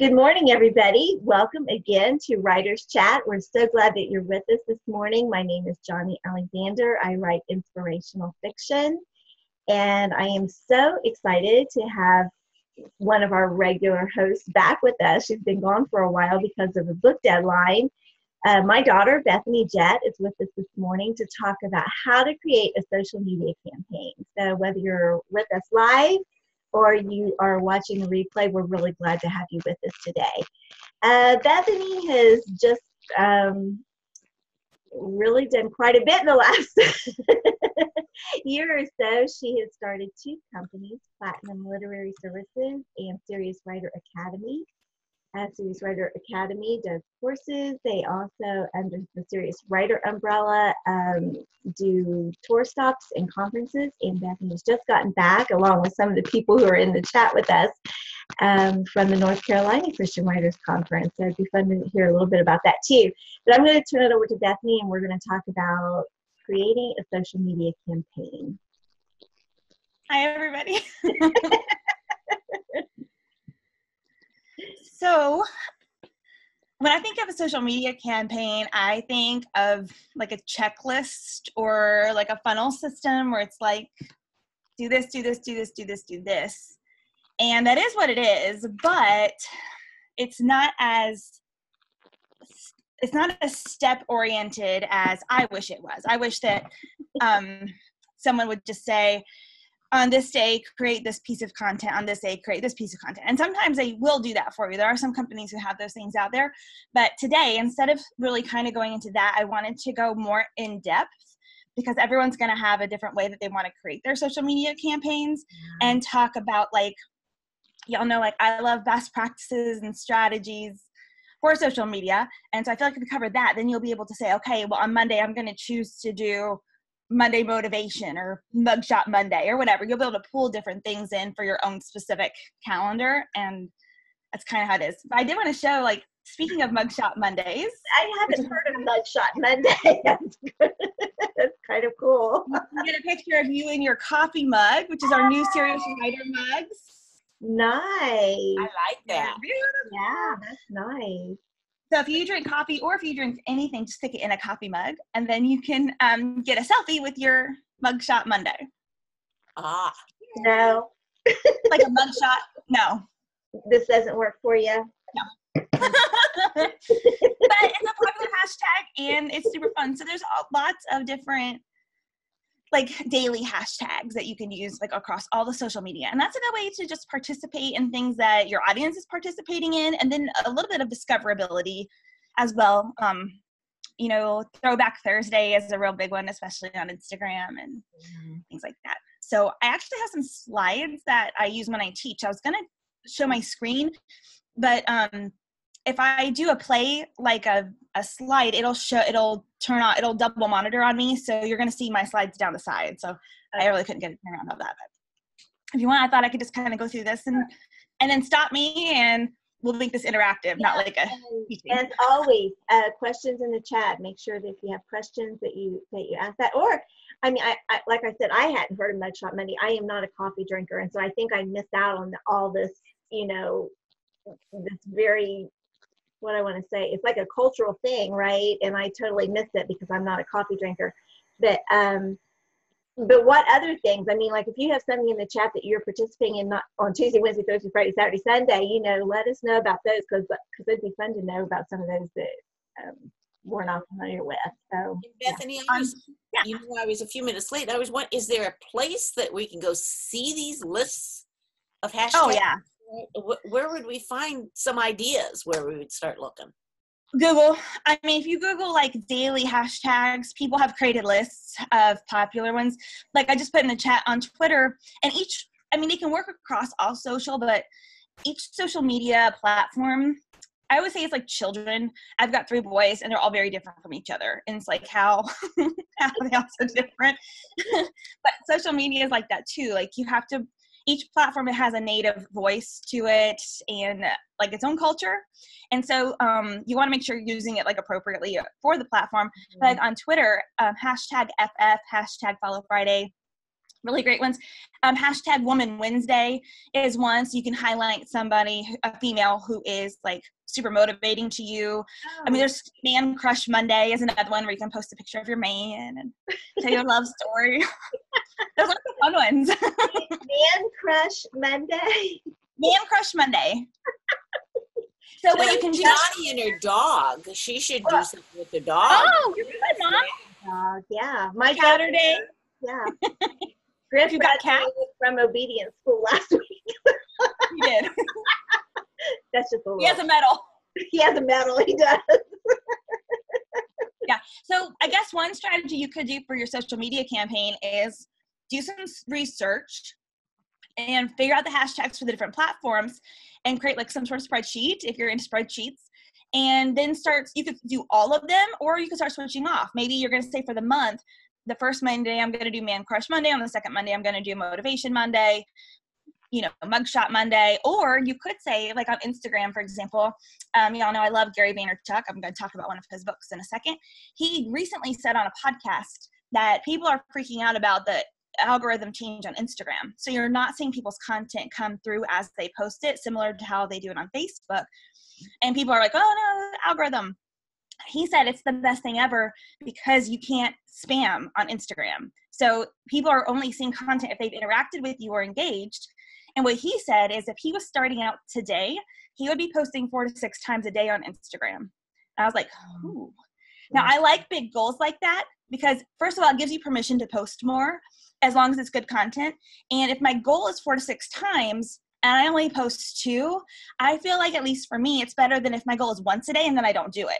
Good morning, everybody. Welcome again to Writers Chat. We're so glad that you're with us this morning. My name is Johnny Alexander. I write inspirational fiction, and I am so excited to have one of our regular hosts back with us. She's been gone for a while because of a book deadline. My daughter, Bethany Jett, is with us this morning to talk about how to create a social media campaign. So whether you're with us live or you are watching the replay, we're really glad to have you with us today. Bethany has just really done quite a bit in the last year or so. She has started two companies, Platinum Literary Services and Serious Writer Academy. Serious Writer Academy does courses. They also, under the Serious Writer umbrella, do tour stops and conferences. And Bethany's just gotten back, along with some of the people who are in the chat with us, from the North Carolina Christian Writers Conference. So it'd be fun to hear a little bit about that too. But I'm going to turn it over to Bethany, and we're going to talk about creating a social media campaign. Hi, everybody. So when I think of a social media campaign, I think of like a checklist or like a funnel system where it's like, do this, do this, do this, do this, do this. And that is what it is, but it's not as step oriented as I wish it was. I wish that someone would just say, on this day, create this piece of content. On this day, create this piece of content. And sometimes they will do that for you. There are some companies who have those things out there. But today, instead of really kind of going into that, I wanted to go more in depth because everyone's going to have a different way that they want to create their social media campaigns and talk about, like, y'all know, like, I love best practices and strategies for social media. And so I feel like if we cover that, then you'll be able to say, okay, well, on Monday, I'm going to choose to do Monday motivation or mugshot Monday or whatever. You'll be able to pull different things in for your own specific calendar, and that's kind of how it is. But I did want to show, like, speaking of mugshot Mondays. I haven't heard of Mugshot Monday. That's kind of cool. You can get a picture of you in your coffee mug, which is our new Serious Writer mugs. Nice. I like that. Yeah, that's nice. So if you drink coffee or if you drink anything, just stick it in a coffee mug, and then you can get a selfie with your Mugshot Monday. Ah. No. Like a mugshot? No. This doesn't work for you? No. But it's a popular hashtag, and it's super fun. So there's lots of different, like, daily hashtags that you can use, like, across all the social media. And that's a good way to just participate in things that your audience is participating in, and then a little bit of discoverability as well. You know, Throwback Thursday is a real big one, especially on Instagram and things like that. So I actually have some slides that I use when I teach. I was going to show my screen, but if I do a play, like a slide, it'll turn on, it'll double monitor on me. So you're going to see my slides down the side. So I really couldn't get a turn around of that. But if you want, I thought I could just kind of go through this and then stop me, and we'll make this interactive, not like a teaching. As always, questions in the chat. Make sure that if you have questions that you ask that. Or, I mean, I like I said, I hadn't heard of Mugshot Monday. I am not a coffee drinker, and so I think I missed out on all this, you know, this very, what I want to say, it's like a cultural thing, right? And I totally missed it because I'm not a coffee drinker. But what other things? I mean, like, if you have something in the chat that you're participating in, not on Tuesday, Wednesday, Thursday, Friday, Saturday, Sunday, you know, let us know about those, because it'd be fun to know about some of those that we're not familiar with. So, Bethany, you know, I was a few minutes late. I was wondering, is there a place that we can go see these lists of hashtags? Oh, yeah. Where would we find some ideas where we would start looking? Google. I mean, if you Google, like, daily hashtags, people have created lists of popular ones. Like, I just put in the chat on Twitter, and they can work across all social, but each social media platform, I always say it's like children. I've got 3 boys, and they're all very different from each other. And it's like how they all so different. But social media is like that too. Like, you have to, each platform, it has a native voice to it and, like, its own culture. And so you want to make sure you're using it, like, appropriately for the platform. Like on Twitter, hashtag FF, hashtag Follow Friday, really great ones. Hashtag Woman Wednesday is one, so you can highlight somebody, a female who is like super motivating to you. I mean, there's Man Crush Monday is another one where you can post a picture of your man and tell your love story. Those are the fun ones. Man Crush Monday. Man Crush Monday. So what you can do. Johnny and her dog. She should do something with the dog. Oh, you're good, Mom. Yeah. My Saturday. Yeah. Griff You got cat? from obedience school last week. You did. That's just a little. He has a medal. He has a medal. He does. Yeah. So I guess one strategy you could do for your social media campaign is do some research and figure out the hashtags for the different platforms and create like some sort of spreadsheet if you're into spreadsheets. And then you could do all of them, or you could start switching off. Maybe you're going to say for the month, the first Monday, I'm going to do Man Crush Monday. On the second Monday, I'm going to do Motivation Monday, Mugshot Monday. Or you could say, like on Instagram, for example, y'all know I love Gary Vaynerchuk. I'm going to talk about one of his books in a second. He recently said on a podcast that people are freaking out about the algorithm change on Instagram. So you're not seeing people's content come through as they post it, similar to how they do it on Facebook. And people are like, oh no, algorithm. He said it's the best thing ever because you can't spam on Instagram. So people are only seeing content if they've interacted with you or engaged. And what he said is if he was starting out today, he would be posting 4 to 6 times a day on Instagram. And I was like, ooh. Now I like big goals like that because first of all, it gives you permission to post more as long as it's good content. And if my goal is 4 to 6 times and I only post 2, I feel like at least for me, it's better than if my goal is once a day and then I don't do it.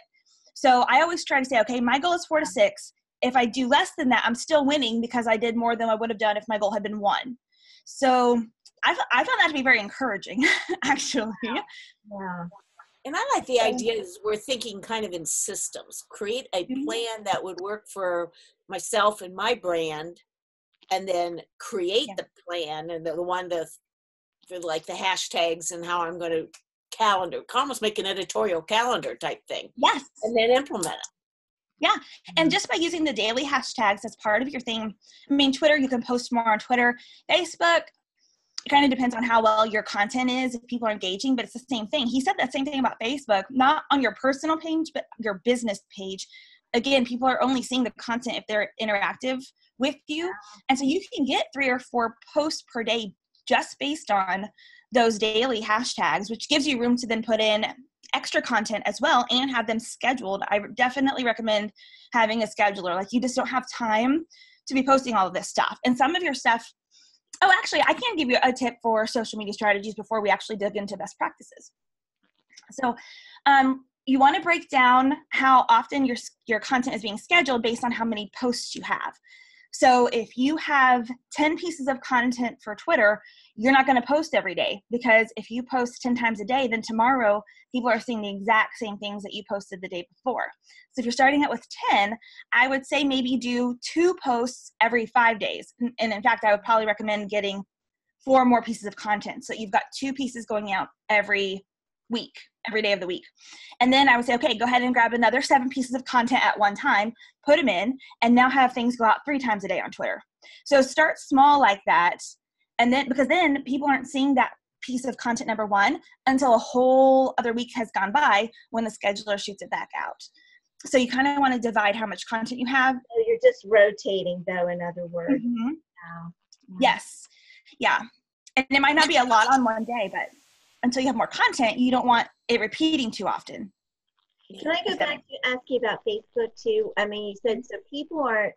So I always try to say, okay, my goal is 4 to 6. If I do less than that, I'm still winning because I did more than I would have done if my goal had been 1. So I found that to be very encouraging, actually. Yeah. And I like the idea is we're thinking kind of in systems. Create a plan that would work for myself and my brand, and then create the plan and the one for like the hashtags and how I'm going to calendar, almost make an editorial calendar type thing. Yes. And then implement it. Yeah. And just by using the daily hashtags as part of your thing, I mean, Twitter, you can post more on Twitter. Facebook, it kind of depends on how well your content is, if people are engaging, but it's the same thing. He said that same thing about Facebook, not on your personal page, but your business page. Again, people are only seeing the content if they're interactive with you. And so you can get 3 or 4 posts per day just based on those daily hashtags, which gives you room to then put in extra content as well and have them scheduled. I definitely recommend having a scheduler. Like you just don't have time to be posting all of this stuff. And some of your stuff, actually, I can give you a tip for social media strategies before we actually dig into best practices. So you want to break down how often your content is being scheduled based on how many posts you have. So if you have 10 pieces of content for Twitter, you're not going to post every day, because if you post 10 times a day, then tomorrow people are seeing the exact same things that you posted the day before. So if you're starting out with 10, I would say maybe do 2 posts every 5 days. And in fact, I would probably recommend getting 4 more pieces of content. So you've got 2 pieces going out every week, every day of the week. And then I would say, okay, go ahead and grab another 7 pieces of content at one time, put them in, and now have things go out 3 times a day on Twitter. So start small like that. And then, because then people aren't seeing that piece of content number 1 until a whole other week has gone by when the scheduler shoots it back out. So you kind of want to divide how much content you have. So you're just rotating, though, in other words. Mm-hmm. Wow. Yes. Yeah. And it might not be a lot on one day, but until you have more content, you don't want it repeating too often. Can I go back to ask you about Facebook too? I mean, you said so people aren't,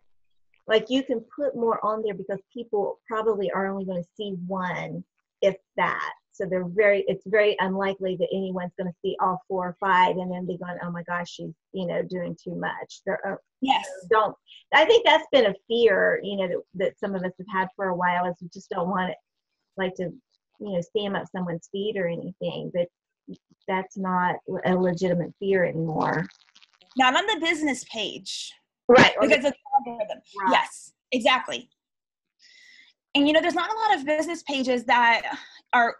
like, you can put more on there because people probably are only going to see 1, if that. So it's very unlikely that anyone's going to see all 4 or 5 and then be going, oh my gosh, she's, doing too much. Yes. I think that's been a fear, that some of us have had for a while, is we just don't want it, like, to, spam up someone's feed or anything, but that's not a legitimate fear anymore. Not on the business page. Right. Because it's algorithm. Right. Yes, exactly. And there's not a lot of business pages that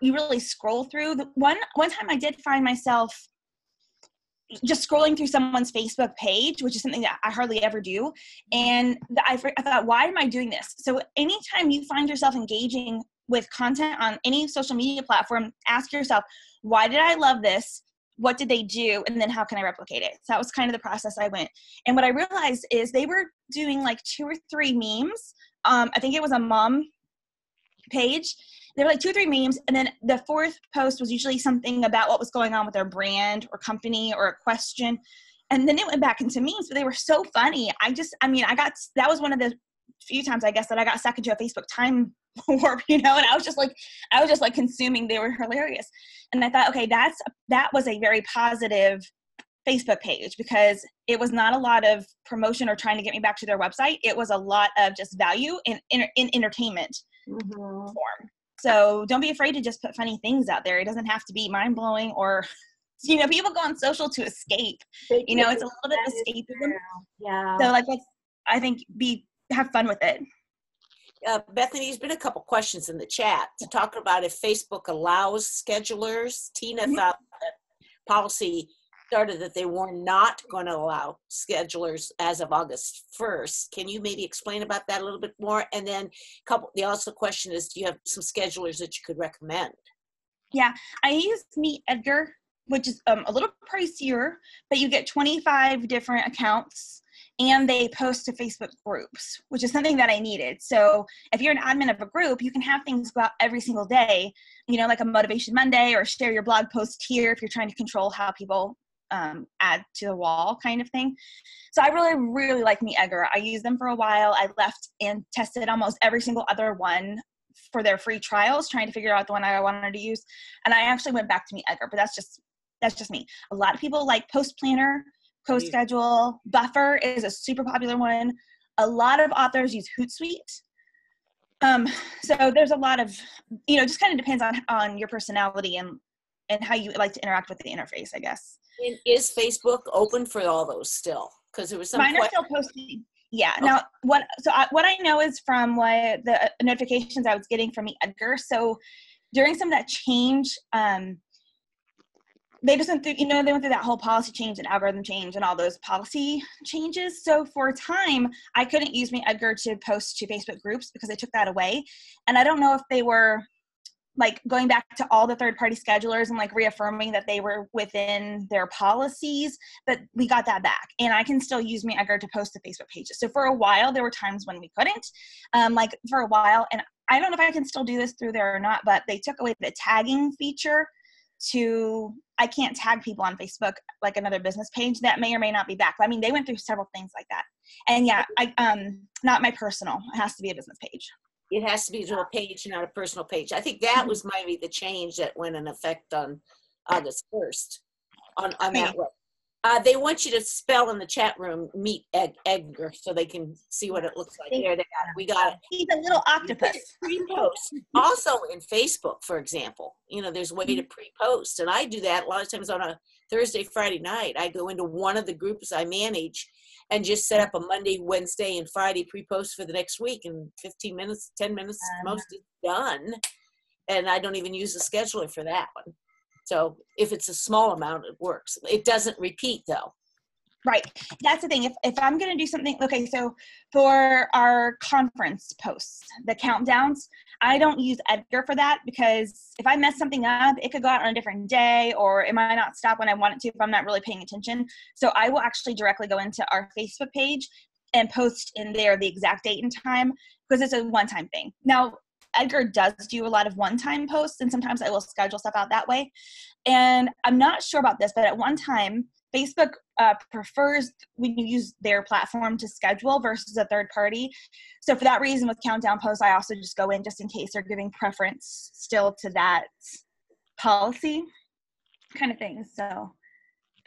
you really scroll through. One time I did find myself just scrolling through someone's Facebook page, which is something that I hardly ever do. And I thought, why am I doing this? So anytime you find yourself engaging with content on any social media platform, ask yourself, why did I love this? What did they do? And then how can I replicate it? So that was kind of the process I went. And what I realized is they were doing like 2 or 3 memes. I think it was a mom page. There were like 2 or 3 memes. And then the 4th post was usually something about what was going on with their brand or company or a question. And then it went back into memes, but they were so funny. That was one of the few times, I guess, that I got stuck into a Facebook time warp, and I was just like consuming. They were hilarious. And I thought, okay, that was a very positive Facebook page, because it was not a lot of promotion or trying to get me back to their website. It was a lot of just value in entertainment form. So don't be afraid to just put funny things out there. It doesn't have to be mind-blowing or, people go on social to escape. It's a little bit of escapism. Yeah. So I think have fun with it. Bethany, there's been a couple questions in the chat to talk about if Facebook allows schedulers. Tina thought that policy started that they were not going to allow schedulers as of August 1st. Can you maybe explain about that a little bit more? And then the question is, do you have some schedulers that you could recommend? Yeah, I use Meet Edgar, which is a little pricier, but you get 25 different accounts. And they post to Facebook groups, which is something that I needed. So if you're an admin of a group, you can have things go out every single day, like a Motivation Monday, or share your blog post here if you're trying to control how people add to the wall kind of thing. So I really, really like Meet Edgar. I used them for a while. I left and tested almost every single other one for their free trials, trying to figure out the one I wanted to use. And I actually went back to Meet Edgar, but that's just me. A lot of people like Post Planner, CoSchedule. Buffer is a super popular one. A lot of authors use Hootsuite. So there's a lot of, just kind of depends on your personality and how you like to interact with the interface, I guess. And is Facebook open for all those still? Because there was some Mine are still posting. Yeah. Okay. Now, what I know is from the notifications I was getting from Meet Edgar. So during some of that change, they just went through, they went through that whole policy change and algorithm change and all those policy changes. So for a time, I couldn't use Meet Edgar to post to Facebook groups because they took that away. And I don't know if they were going back to all the third-party schedulers and reaffirming that they were within their policies, but we got that back. And I can still use Meet Edgar to post to Facebook pages. So for a while, there were times when we couldn't, for a while. And I don't know if I can still do this through there or not, but they took away the tagging feature I can't tag people on Facebook like another business page. That may or may not be back. I mean, they went through several things like that. And yeah, not my personal. It has to be a business page. It has to be a page, not a personal page. I think that was maybe the change that went in effect on August 1st on that way. They want you to spell in the chat room Meet Edgar so they can see what it looks like. There, we got it. He's a little octopus. Pre-post. Also in Facebook, for example, there's a way to pre-post, and I do that a lot of times on a Thursday, Friday night. I go into one of the groups I manage and just set up a Monday, Wednesday, and Friday pre-post for the next week, and 15 minutes, 10 minutes, most is done, and I don't even use a scheduler for that one. So if it's a small amount, it works. It doesn't repeat though. Right. That's the thing. If I'm going to do something, okay, so for our conference posts, the countdowns, I don't use Edgar for that, because if I mess something up, it could go out on a different day, or it might not stop when I want it to if I'm not really paying attention. So I will actually directly go into our Facebook page and post in there the exact date and time, because it's a one-time thing. Now, Edgar does do a lot of one-time posts, and sometimes I will schedule stuff out that way. And I'm not sure about this, but at one time, Facebook prefers when you use their platform to schedule versus a third party. So for that reason, with countdown posts, I also just go in just in case they're giving preference still to that policy kind of thing. So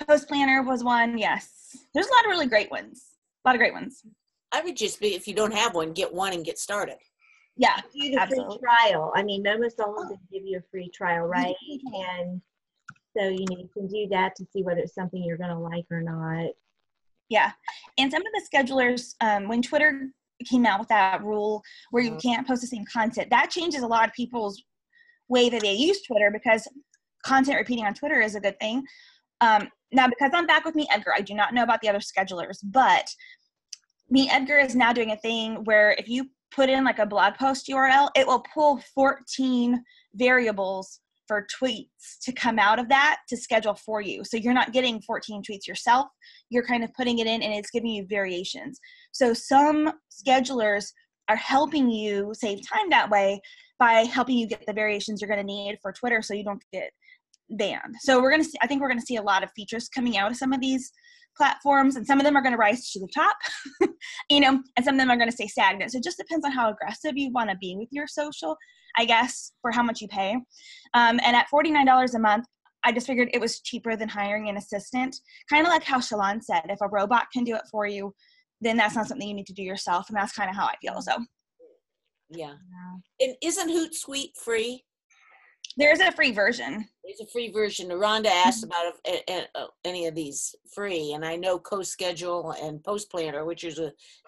Post Planner was one, yes. There's a lot of really great ones. A lot of great ones. I would just be, if you don't have one, get one and get started. Yeah, do the absolutely. free trial. I mean, almost all of them give you a free trial, right? And so you can do that to see whether it's something you're going to like or not. Yeah, and some of the schedulers, when Twitter came out with that rule where you can't post the same content, that changes a lot of people's way that they use Twitter, because content repeating on Twitter is a good thing. Now, because I'm back with Meet Edgar, I do not know about the other schedulers, but Meet Edgar is now doing a thing where if you put in like a blog post URL, it will pull 14 variables for tweets to come out of that to schedule for you. So you're not getting 14 tweets yourself. You're kind of putting it in and it's giving you variations. So some schedulers are helping you save time that way by helping you get the variations you're going to need for Twitter so you don't get banned. So I think we're going to see a lot of features coming out of some of these platforms, and some of them are going to rise to the top, and some of them are going to stay stagnant. So it just depends on how aggressive you want to be with your social, I guess, for how much you pay. And at $49 a month, I just figured it was cheaper than hiring an assistant. Kind of like how Shalon said, if a robot can do it for you, then that's not something you need to do yourself. And that's kind of how I feel. So yeah. And isn't Hootsuite free? There's a free version. There's a free version. Rhonda asked about if any of these free, and I know CoSchedule and Post Planner, which is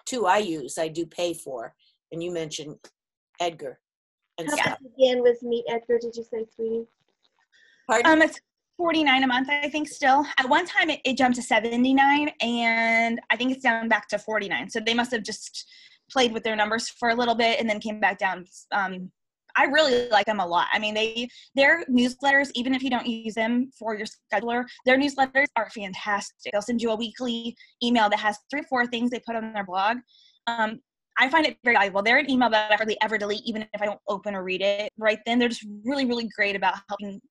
two I use, I do pay for. And you mentioned Edgar and How stuff. much again was Meet Edgar, did you say, sweetie? Pardon? It's $49 a month, I think still. At one time it jumped to $79, and I think it's down back to $49. So they must have just played with their numbers for a little bit and then came back down. I really like them a lot. I mean, their newsletters, even if you don't use them for your scheduler, their newsletters are fantastic. They'll send you a weekly email that has 3 or 4 things they put on their blog. I find it very valuable. They're an email that I hardly ever delete, even if I don't open or read it right then. They're just really, really great about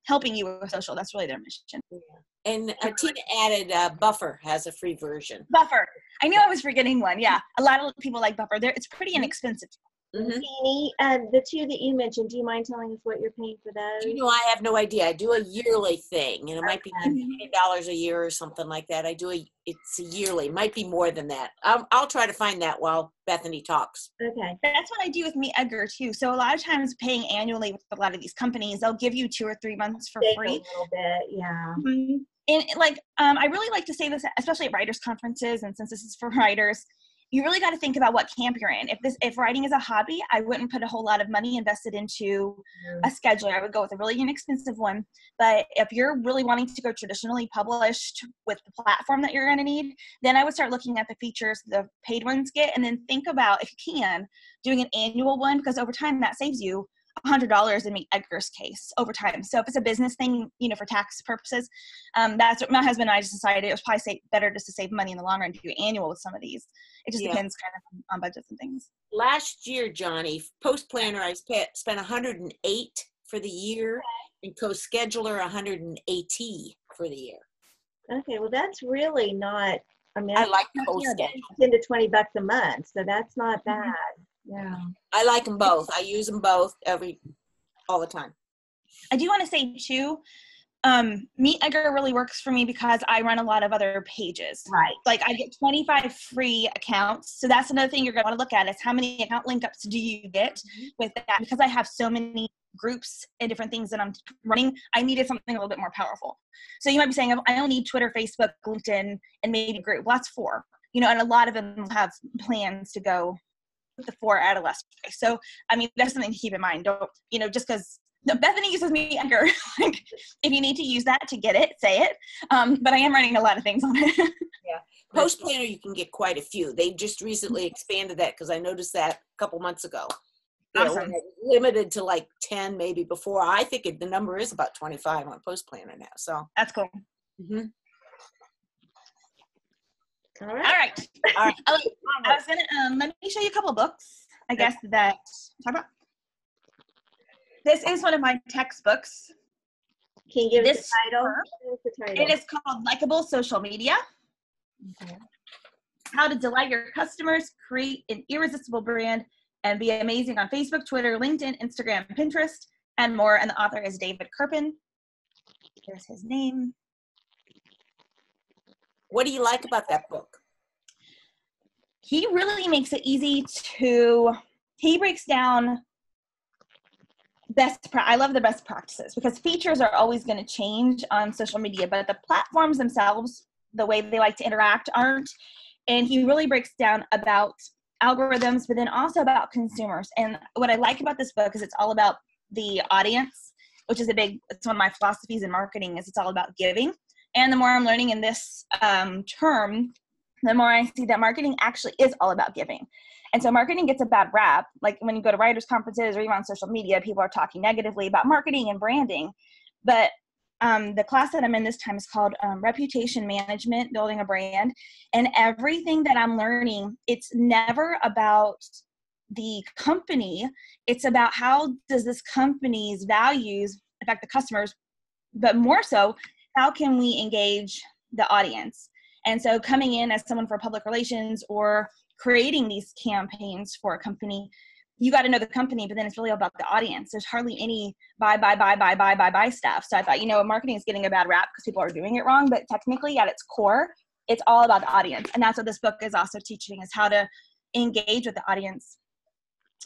helping you with social. That's really their mission. Yeah. And Tina added Buffer has a free version. Buffer. I knew I was forgetting one. Yeah, a lot of people like Buffer. It's pretty inexpensive. Mm-hmm. Jeannie, the 2 that you mentioned, do you mind telling us what you're paying for those? I have no idea. I do a yearly thing, and it might be $50 a year or something like that. It's a yearly. It might be more than that. I'll try to find that while Bethany talks. Okay. That's what I do with Meet Edgar too. So a lot of times paying annually with a lot of these companies, they'll give you 2 or 3 months for Save free. a little bit, yeah. Mm-hmm. And I really like to say this, especially at writers' conferences, and since this is for writers, you really got to think about what camp you're in. If writing is a hobby, I wouldn't put a whole lot of money invested into a scheduler. I would go with a really inexpensive one. But if you're really wanting to go traditionally published with the platform that you're going to need, then I would start looking at the features the paid ones get, and then think about, if you can, doing an annual one, because over time that saves you $100 in Meet Edgar's case over time. So if it's a business thing, for tax purposes, that's what my husband and I just decided it was probably better just to save money in the long run to do annual with some of these. It just depends kind of on budgets and things. Last year, Johnny, Post Planner, I spent $108 for the year, and CoScheduler $180 for the year. Okay, well that's really not. I like CoSchedule. $10 to $20 a month, so that's not bad. Yeah. I like them both. I use them both all the time. I do want to say too, Meet Edgar really works for me because I run a lot of other pages. Right. Like I get 25 free accounts. So that's another thing you're going to want to look at is how many account link ups do you get with that? Because I have so many groups and different things that I'm running, I needed something a little bit more powerful. So you might be saying, I only need Twitter, Facebook, LinkedIn, and maybe group. Well, that's 4, and a lot of them have plans to go with the 4 at a less price. So, I mean, that's something to keep in mind. Don't, just because Bethany uses Meet Edgar, like, if you need to use that to get it, say it. But I am running a lot of things on it. Yeah. Post Planner, you can get quite a few. They just recently expanded that because I noticed that a couple months ago. Awesome. Limited to like 10 maybe before. I think the number is about 25 on Post Planner now. So that's cool. Mm-hmm. All right. All right. I was gonna let me show you a couple of books. I guess that talk about. This is one of my textbooks. Can you give us the title? The title? It is called Likeable Social Media. Okay. How to delight your customers, create an irresistible brand, and be amazing on Facebook, Twitter, LinkedIn, Instagram, Pinterest, and more. And the author is David Kerpen. There's his name. What do you like about that book? He really makes it easy he breaks down I love the best practices, because features are always going to change on social media, but the platforms themselves, the way they like to interact, aren't. And he really breaks down about algorithms, but then also about consumers. And what I like about this book is it's all about the audience, which is it's one of my philosophies in marketing, is it's all about giving. And the more I'm learning in this term, the more I see that marketing actually is all about giving. And so marketing gets a bad rap. Like when you go to writers' conferences or even on social media, people are talking negatively about marketing and branding. But the class that I'm in this time is called Reputation Management, Building a Brand. And everything that I'm learning, it's never about the company. It's about how does this company's values affect the customers, but more so, how can we engage the audience? And so coming in as someone for public relations or creating these campaigns for a company, you got to know the company, but then it's really about the audience. There's hardly any buy stuff. So I thought, marketing is getting a bad rap because people are doing it wrong, but technically at its core, it's all about the audience. And that's what this book is also teaching, is how to engage with the audience.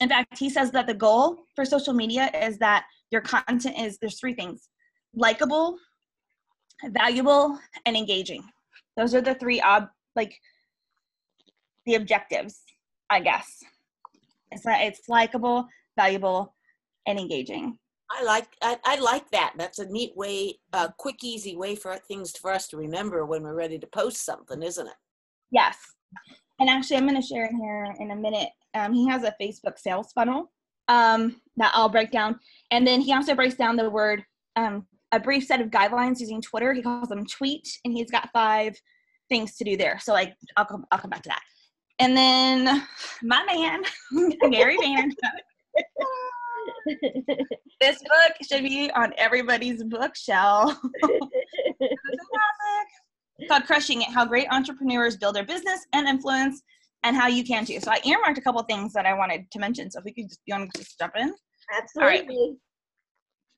In fact, he says that the goal for social media is that your content there's three things: likable, valuable, and engaging. Those are the three the objectives, I guess. It's likable, valuable, and engaging. I like that. That's a neat way, a quick, easy way for us to remember when we're ready to post something, isn't it? Yes. And actually, I'm going to share in here in a minute. He has a Facebook sales funnel that I'll break down. And then he also breaks down the word, a brief set of guidelines using Twitter. He calls them tweet, and he's got 5 things to do there. So I'll come back to that. And then my man, Gary Vaynerchuk. This book should be on everybody's bookshelf. It's called Crushing It: How Great Entrepreneurs Build Their Business and Influence, and How You Can Too. So I earmarked a couple of things that I wanted to mention. So if we could just jump in. Absolutely. Right.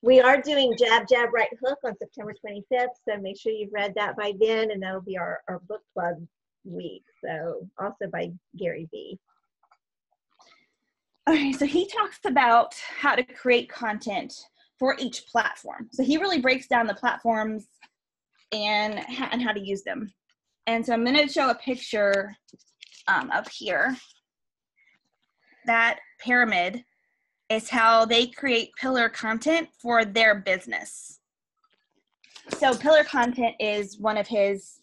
We are doing Jab, Jab, Right Hook on September 25th. So make sure you've read that by then, and that'll be our book club week. So also by Gary Vee. Okay, so he talks about how to create content for each platform. So he really breaks down the platforms and how to use them. And so I'm going to show a picture up here. That pyramid is how they create pillar content for their business. So pillar content is one of his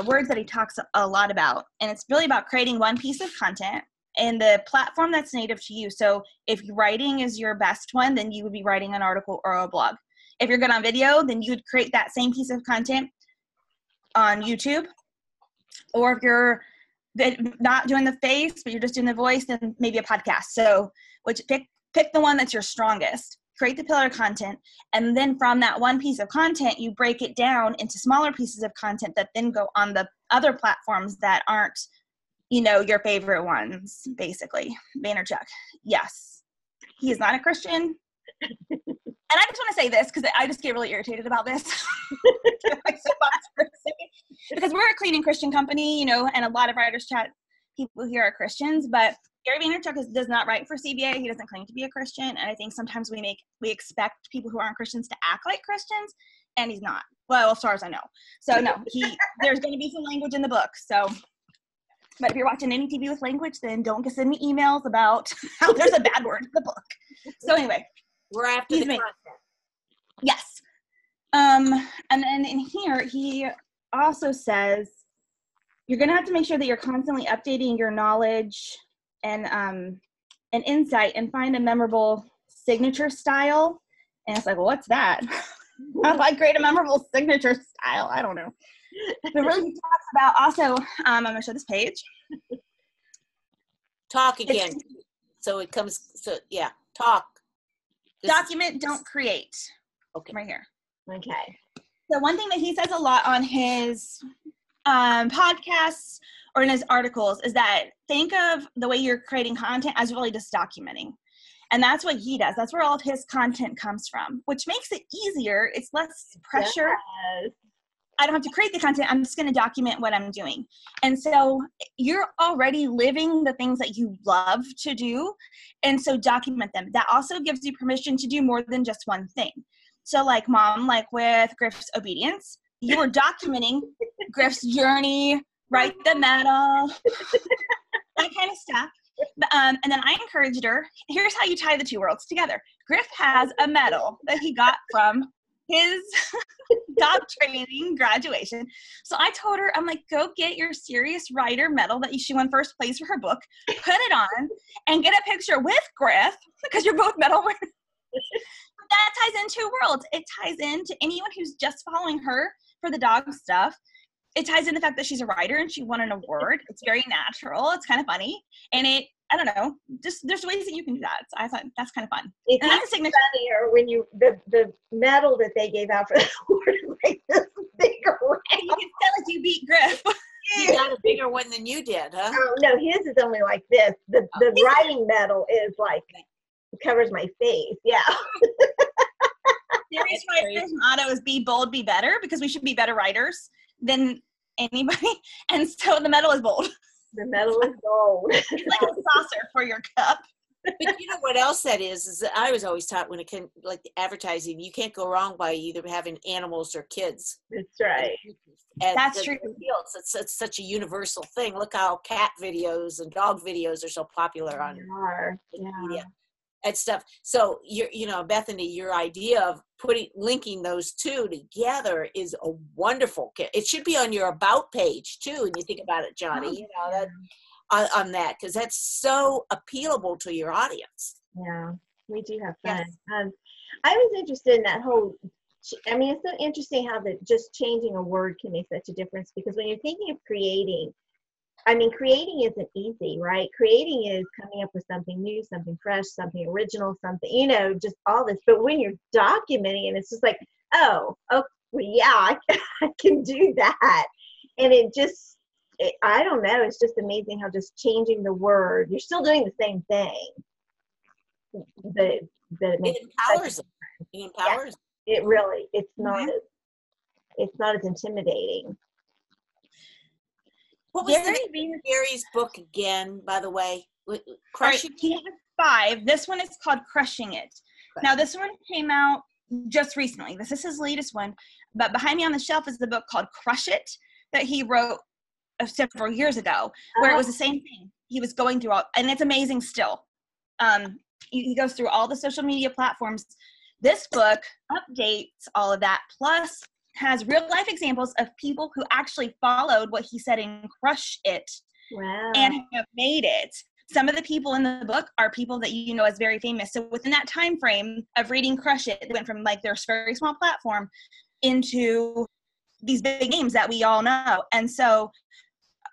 words that he talks a lot about. And it's really about creating one piece of content in the platform that's native to you. So if writing is your best one, then you would be writing an article or a blog. If you're good on video, then you would create that same piece of content on YouTube. Or if you're not doing the face, but you're just doing the voice, then maybe a podcast. So pick the one that's your strongest. Create the pillar content, and then from that one piece of content, you break it down into smaller pieces of content that then go on the other platforms that aren't, your favorite ones, basically. Vaynerchuk. Yes. He is not a Christian. And I just want to say this because I just get really irritated about this. Because we're a clean and Christian company, and a lot of Writers Chat people here are Christians, but Gary Vaynerchuk does not write for CBA. He doesn't claim to be a Christian. And I think sometimes we expect people who aren't Christians to act like Christians, and he's not. Well, as far as I know. So no, there's going to be some language in the book. So, but if you're watching any TV with language, then don't send me emails about how there's a bad word in the book. So anyway. We're after the content. Yes. And then in here, he also says, you're going to have to make sure that you're constantly updating your knowledge and insight, and find a memorable signature style. And it's like, well, what's that? How do I create a memorable signature style? I don't know. But really, he talks about also, I'm going to show this page. Talk again. Talk. Document, don't create. Okay. Right here. Okay. So one thing that he says a lot on his podcasts or in his articles is that think of the way you're creating content as really just documenting. And that's what he does. That's where all of his content comes from, which makes it easier. It's less pressure. Yes. I don't have to create the content. I'm just going to document what I'm doing. And so you're already living the things that you love to do. And so document them. That also gives you permission to do more than just one thing. So like Mom, like with Griff's obedience, you were documenting Griff's journey, write the medal, that kind of stuff. And then I encouraged her, here's how you tie the two worlds together. Griff has a medal that he got from his dog training graduation. So I told her, I'm like, go get your Serious Writer medal that she won first place for her book, put it on, and get a picture with Griff, because you're both medal winners. That ties in two worlds. It ties into anyone who's just following her for the dog stuff. It ties in the fact that she's a writer and she won an award. It's very natural. It's kind of funny. And I don't know, just there's ways that you can do that. So I thought that's kind of fun. It's and that's a signature. funnier when the medal that they gave out for the award is like this big around. You can tell if you beat Griff. You got a bigger one than you did, huh? Oh, no, his is only like this. The writing medal is like, covers my face. Yeah. Serious Writer's motto is be bold, be better, because we should be better writers than anybody. And so the medal is bold. The medal is gold. It's like a saucer for your cup. But you know what else that is that I was always taught when it can, like the advertising, you can't go wrong by either having animals or kids. That's right. And That's true. It's such a universal thing. Look how cat videos and dog videos are so popular on media and stuff. So Bethany, your idea of linking those two together is a wonderful. It should be on your about page too. And you think about it, Johnny, that on that, because that's so appealable to your audience. Yeah, we do have fun. Yes. I was interested in that whole. I mean, it's so interesting how just changing a word can make such a difference, because when you're thinking of creating, creating isn't easy, right? Creating is coming up with something new, something fresh, something original, something, just all this. But when you're documenting it, it's just like, well, yeah, I can do that. And I don't know, it's just amazing how just changing the word, you're still doing the same thing. But it empowers them. It empowers them. It really, it's not as intimidating. What was Gary's book again, by the way? Crushing It? He has 5. This one is called Crushing It. Right. Now, this one came out just recently. This is his latest one. But behind me on the shelf is the book called Crush It that he wrote several years ago, where it was the same thing. He was going through and it's amazing still. He goes through all the social media platforms. This book updates all of that, plus has real life examples of people who actually followed what he said in Crush It. Wow. And have made it. Some of the people in the book are people that you know as very famous. So within that time frame of reading Crush It, they went from like their very small platform into these big names that we all know. And so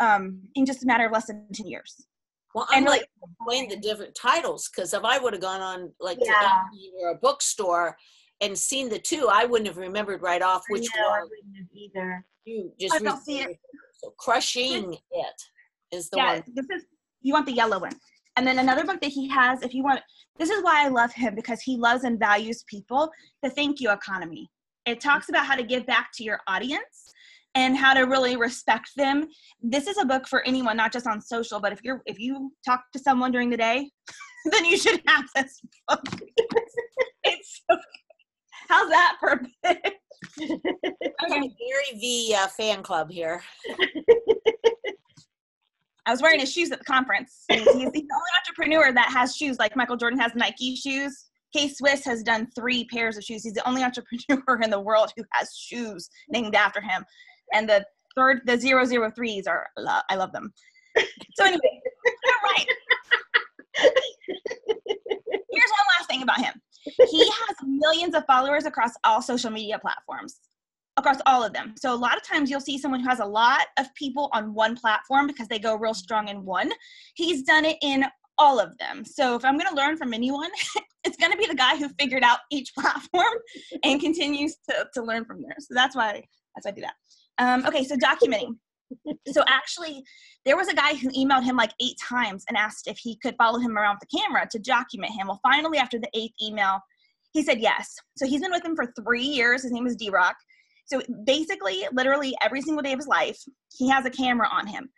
in just a matter of less than 10 years. Well, I'm like explain the different titles, because if I would have gone on to Amazon or a bookstore and seen the two, I wouldn't have remembered right off which one. I wouldn't have either. You just don't see it. So Crushing It is the one. You want the yellow one. And then another book that he has, this is why I love him, because he loves and values people, the Thank You Economy. It talks about how to give back to your audience and how to really respect them. This is a book for anyone, not just on social, but if you talk to someone during the day, then you should have this book. It's so, how's that for a bit? Gary V fan club here. I was wearing his shoes at the conference. He's the only entrepreneur that has shoes like Michael Jordan has Nike shoes. K-Swiss has done 3 pairs of shoes. He's the only entrepreneur in the world who has shoes named after him. And the 003s I love them. So anyway, you're right. Here's one last thing about him. He has millions of followers across all social media platforms, across all of them. So a lot of times you'll see someone who has a lot of people on one platform because they go real strong in one. He's done it in all of them. So if I'm going to learn from anyone, it's going to be the guy who figured out each platform and continues to learn from there. So that's why I do that. Okay, so documenting. So actually, there was a guy who emailed him like 8 times and asked if he could follow him around with the camera to document him. Well, finally, after the 8th email, he said yes. So he's been with him for 3 years. His name is D-Rock. So basically, literally every single day of his life, he has a camera on him.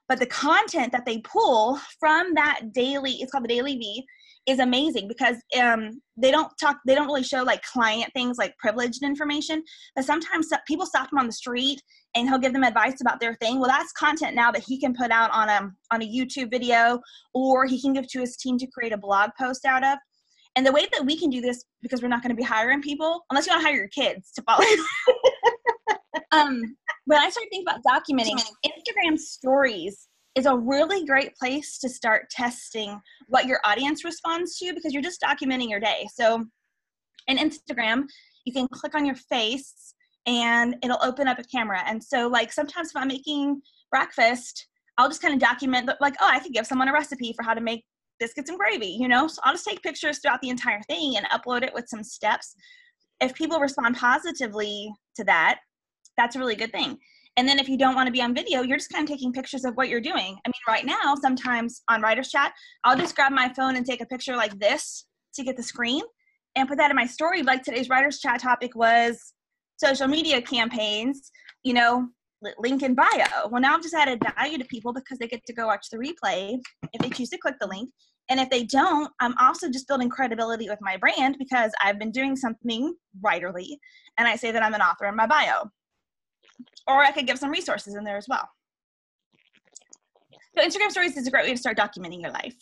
But the content that they pull from that daily, it's called the Daily V, is amazing because they don't really show like client things like privileged information, but sometimes people stop him on the street and he'll give them advice about their thing. Well, that's content now that he can put out on a YouTube video, or he can give to his team to create a blog post out of. And the way that we can do this, because we're not going to be hiring people, unless you want to hire your kids to follow you. When I started thinking about documenting, Instagram stories is a really great place to start testing what your audience responds to, because you're just documenting your day. So in Instagram, you can click on your face and it'll open up a camera. And so like sometimes if I'm making breakfast, I'll just kind of document like, oh, I could give someone a recipe for how to make biscuits and gravy, you know? So I'll just take pictures throughout the entire thing and upload it with some steps. If people respond positively to that, that's a really good thing. And then if you don't want to be on video, you're just kind of taking pictures of what you're doing. I mean, right now, sometimes on Writer's Chat, I'll just grab my phone and take a picture like this to get the screen and put that in my story. Like today's Writer's Chat topic was social media campaigns, you know, link in bio. Well, now I've just added value to people because they get to go watch the replay if they choose to click the link. And if they don't, I'm also just building credibility with my brand because I've been doing something writerly and I say that I'm an author in my bio. Or I could give some resources in there as well. So Instagram stories is a great way to start documenting your life.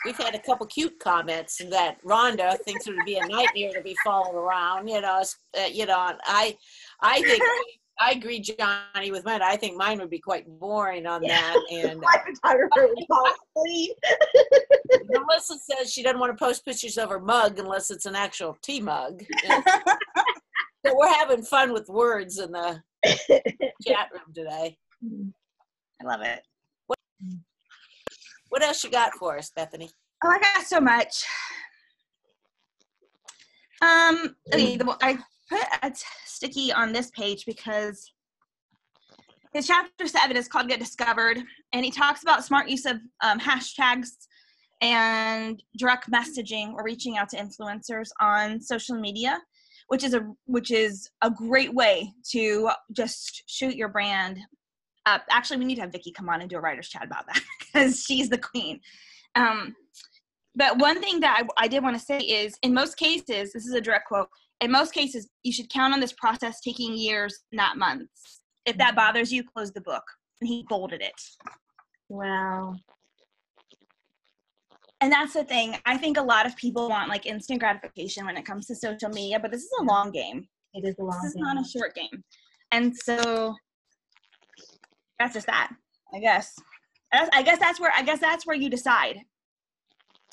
We've had a couple cute comments that Rhonda thinks it would be a nightmare to be following around, you know, and I think I agree, Johnny, with mine. I think mine would be quite boring on that. And my photographer would fall asleep. Melissa says she doesn't want to post pictures of her mug unless it's an actual tea mug. So we're having fun with words in the chat room today. I love it. What else you got for us, Bethany? Oh, I got so much. Okay, I put a sticky on this page because his chapter 7 is called Get Discovered, and he talks about smart use of hashtags and direct messaging or reaching out to influencers on social media, which is a great way to just shoot your brand up. Actually, we need to have Vicki come on and do a Writer's Chat about that because she's the queen. But one thing that I did want to say is, in most cases, this is a direct quote, in most cases, you should count on this process taking years, not months. If that bothers you, close the book. And he bolded it. Wow. And that's the thing. I think a lot of people want like instant gratification when it comes to social media, but this is a long game. It is a long game. This is not a short game. And so that's just that, I guess. I guess that's where you decide.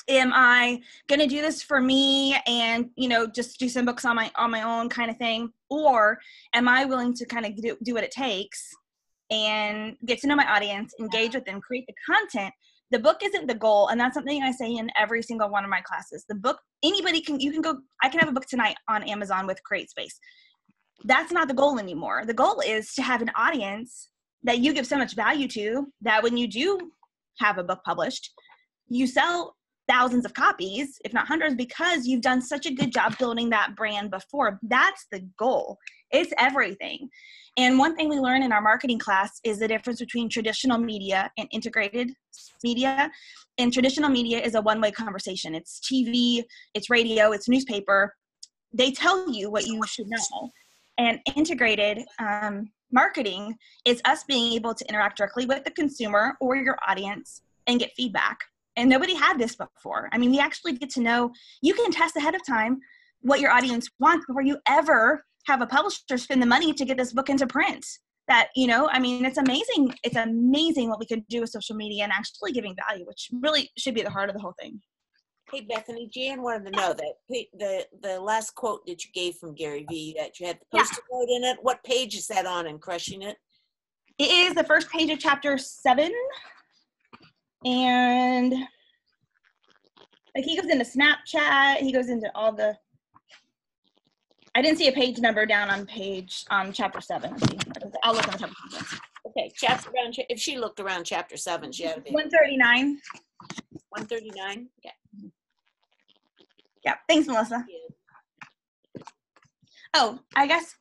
Am I going to do this for me and, you know, just do some books on my own kind of thing? Or am I willing to kind of do what it takes and get to know my audience, engage with them, create the content? The book isn't the goal. And that's something I say in every single one of my classes. The book, I can have a book tonight on Amazon with CreateSpace. That's not the goal anymore. The goal is to have an audience that you give so much value to that when you do have a book published, you sell thousands of copies, if not hundreds, because you've done such a good job building that brand before. That's the goal. It's everything. And one thing we learn in our marketing class is the difference between traditional media and integrated media. And traditional media is a one-way conversation. It's TV, it's radio, it's newspaper. They tell you what you should know. And integrated marketing is us being able to interact directly with the consumer or your audience and get feedback. And nobody had this before. I mean, we actually get to know, you can test ahead of time what your audience wants before you ever have a publisher spend the money to get this book into print. That, you know, I mean, it's amazing. It's amazing what we can do with social media and actually giving value, which really should be the heart of the whole thing. Hey, Bethany, Jan wanted to know that the last quote that you gave from Gary Vee, that you had the Post-it note in it. What page is that on in Crushing It? It is the first page of chapter 7. And like he goes into Snapchat, he goes into all the, I didn't see a page number down on chapter 7. I'll look on the chapter 7. Okay, if she looked around chapter 7, she had to be 139. 139? Okay. Yeah, thanks, Melissa. Oh, I guess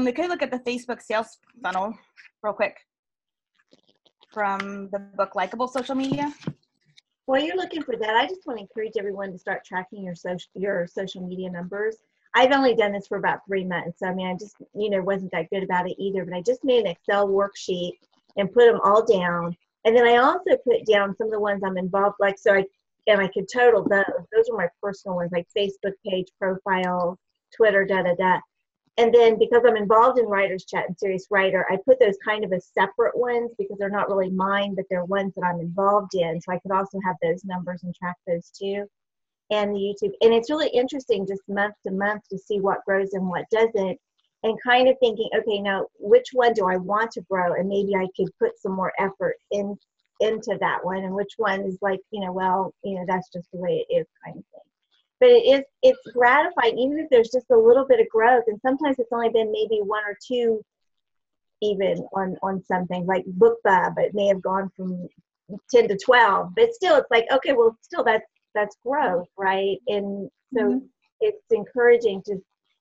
we could look at the Facebook sales funnel real quick from the book Likeable Social Media. While you're looking for that, I just want to encourage everyone to start tracking your social media numbers. I've only done this for about 3 months. So, I mean, I just, wasn't that good about it either, but I just made an Excel worksheet and put them all down. And then I also put down some of the ones I'm involved, like, I could total those. Those are my personal ones, like Facebook page, profile, Twitter, And then because I'm involved in Writer's Chat and Serious Writer, I put those kind of as separate ones because they're not really mine, but they're ones that I'm involved in. So I could also have those numbers and track those too. And the YouTube. And it's really interesting just month to month to see what grows and what doesn't. And kind of thinking, okay, now which one do I want to grow? And maybe I could put some more effort into that one. And which one is like, well, that's just the way it is kind of thing. But it's gratifying, even if there's just a little bit of growth. And sometimes it's only been maybe one or two even on something like BookBub. It may have gone from 10 to 12, but still it's like, okay, well, still that's growth, right? And so it's encouraging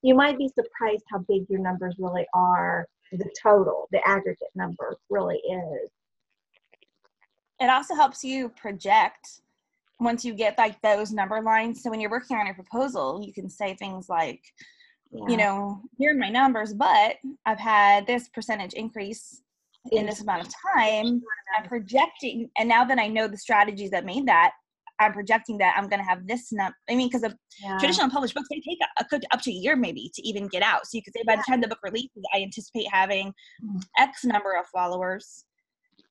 you might be surprised how big your numbers really are, the total, the aggregate number really is. It also helps you project once you get like those number lines. So when you're working on your proposal, you can say things like, here are my numbers, but I've had this percentage increase in this amount of time. I'm projecting, and now that I know the strategies that made that, I'm projecting that I'm going to have this number. I mean, because of traditional published books, they take up to a year maybe to even get out. So you could say by the time the book releases, I anticipate having X number of followers,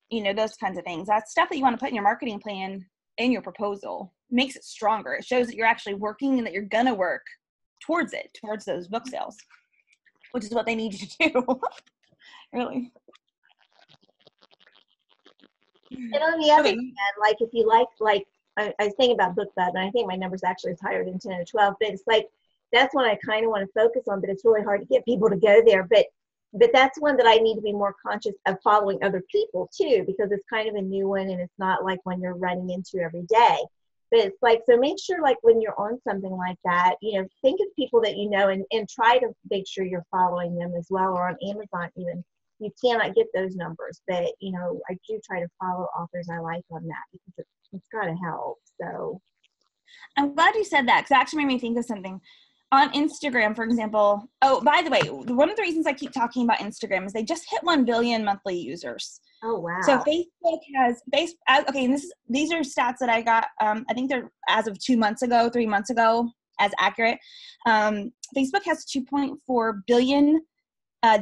those kinds of things. That's stuff that you want to put in your marketing plan, in your proposal. It makes it stronger. It shows that you're actually working and that you're going to work towards those book sales, which is what they need you to do. Really. And on the other hand, like if you like I was thinking about BookBub, and I think my number's actually is higher than 10 or 12, but it's like, that's one I kind of want to focus on, but it's really hard to get people to go there. But that's one that I need to be more conscious of following other people too, because it's kind of a new one and it's not like one you're running into every day. But it's like, so make sure like when you're on something like that, think of people that and try to make sure you're following them as well, or on Amazon even. You cannot get those numbers, but I do try to follow authors I like on that because it's got to help. So I'm glad you said that, because it actually made me think of something. On Instagram, for example, oh, by the way, one of the reasons I keep talking about Instagram is they just hit 1 billion monthly users. Oh, wow. So Facebook has, okay, and these are stats that I got, I think they're as of 3 months ago, as accurate. Facebook has 2.4 billion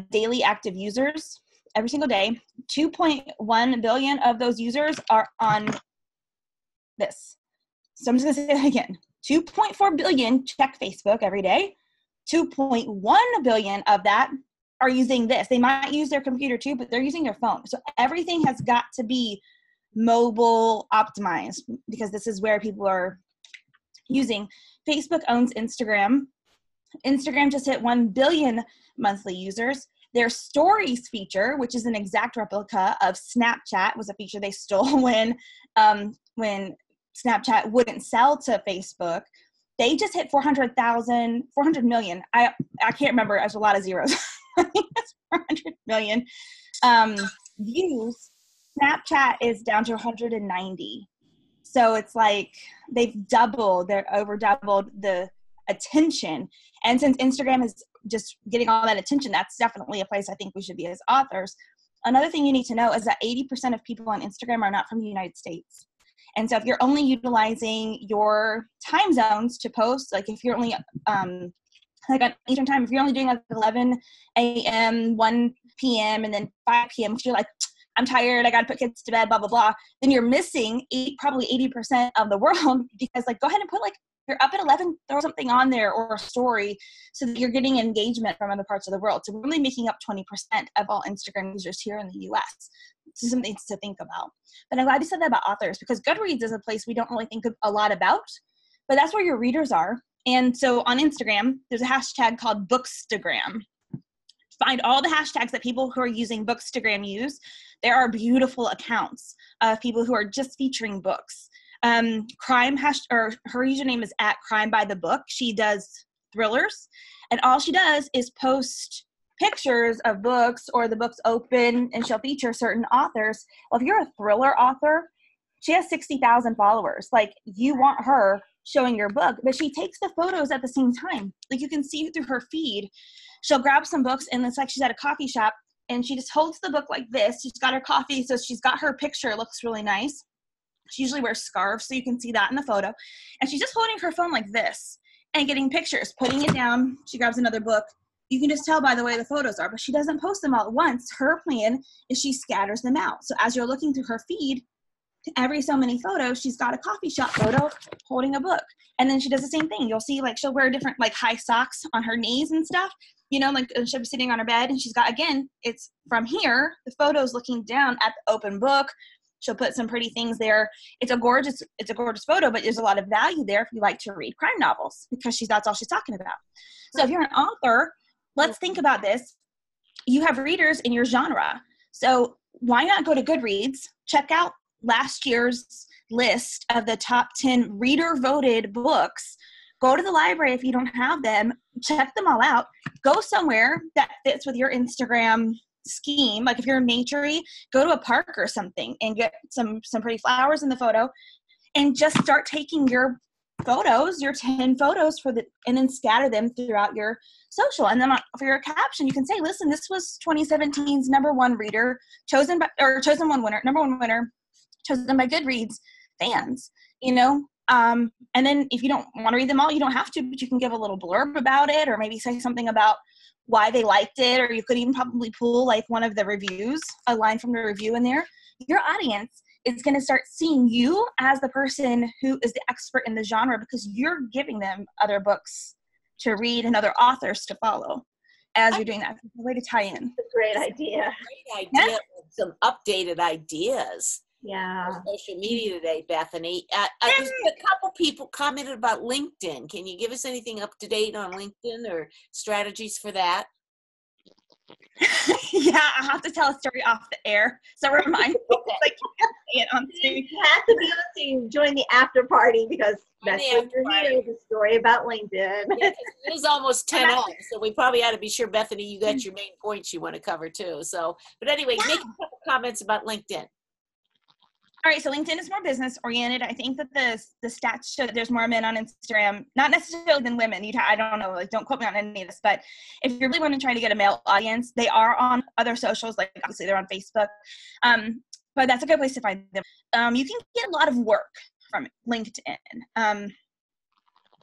daily active users every single day. 2.1 billion of those users are on this. So I'm just going to say that again. 2.4 billion check Facebook every day. 2.1 billion of that are using this. They might use their computer too, but they're using their phone. So everything has got to be mobile optimized, because this is where people are using. Facebook owns Instagram. Instagram just hit 1 billion monthly users. Their stories feature, which is an exact replica of Snapchat, was a feature they stole when Snapchat wouldn't sell to Facebook. They just hit 400 million. I can't remember. There's a lot of zeros. I think that's 400 million views. Snapchat is down to 190. So it's like they're over doubled the attention. And since Instagram is just getting all that attention, that's definitely a place I think we should be as authors. Another thing you need to know is that 80% of people on Instagram are not from the United States. And so if you're only utilizing your time zones to post, like if you're only, like on Eastern time, if you're only doing like 11 a.m., 1 p.m., and then 5 p.m., because you're like, I'm tired, I got to put kids to bed, blah, blah, blah, then you're missing probably 80% of the world, because like, go ahead and put like, you're up at 11, throw something on there or a story so that you're getting engagement from other parts of the world. So we're only making up 20% of all Instagram users here in the US. So something to think about. But I'm glad you said that about authors, because Goodreads is a place we don't really think a lot about, but that's where your readers are. And so on Instagram, there's a hashtag called Bookstagram. Find all the hashtags that people who are using Bookstagram use. There are beautiful accounts of people who are just featuring books. Her username is @CrimeByTheBook. She does thrillers, and all she does is post pictures of books, or the book's open and she'll feature certain authors. Well, if you're a thriller author, she has 60,000 followers. Like, you want her showing your book, but she takes the photos at the same time. Like, you can see through her feed. She'll grab some books, and it's like she's at a coffee shop, and she just holds the book like this. She's got her coffee, so she's got her picture. It looks really nice. She usually wears scarves, so you can see that in the photo. And she's just holding her phone like this and getting pictures, putting it down. She grabs another book, You can just tell by the way the photos are, but she doesn't post them all at once. Her plan is she scatters them out. So as you're looking through her feed, every so many photos, she's got a coffee shop photo holding a book. And then she does the same thing. You'll see like she'll wear different like high socks on her knees and stuff, you know, like she'll be sitting on her bed and she's got, again, it's from here, the photos looking down at the open book. She'll put some pretty things there. It's a gorgeous photo, but there's a lot of value there if you like to read crime novels because that's all she's talking about. So if you're an author, let's think about this. You have readers in your genre. So why not go to Goodreads, check out last year's list of the top 10 reader voted books, go to the library if you don't have them, check them all out, go somewhere that fits with your Instagram scheme. Like if you're naturey, go to a park or something and get some pretty flowers in the photo and just start taking your photos, your 10 photos and then scatter them throughout your social. And then for your caption, you can say, listen, this was 2017's number one winner, chosen by Goodreads fans, you know? And then if you don't want to read them all, you don't have to, but you can give a little blurb about it, or maybe say something about why they liked it, or you could even probably pull like one of the reviews, a line from the review in there. Your audience is going to start seeing you as the person who is the expert in the genre because you're giving them other books to read and other authors to follow as you're doing that. It's a way to tie in. That's a great idea. Great idea. Yeah. Some updated ideas. Yeah. On social media today, Bethany. There's a couple people commented about LinkedIn. Can you give us anything up to date on LinkedIn or strategies for that? Yeah, I have to tell a story off the air. So remind me. Okay. I can't say it on stage. You have to be on to join the after party because that's when you're hearing the story about LinkedIn. Yeah, it is almost 10 on, so we probably ought to be sure, Bethany, you got your main points you want to cover too. So, but anyway, make a couple comments about LinkedIn. All right, so LinkedIn is more business oriented. I think that the stats show that there's more men on Instagram, not necessarily than women. I don't know, like don't quote me on any of this, but if you're really wanting to try to get a male audience, they are on other socials, like obviously they're on Facebook. But that's a good place to find them. You can get a lot of work from LinkedIn.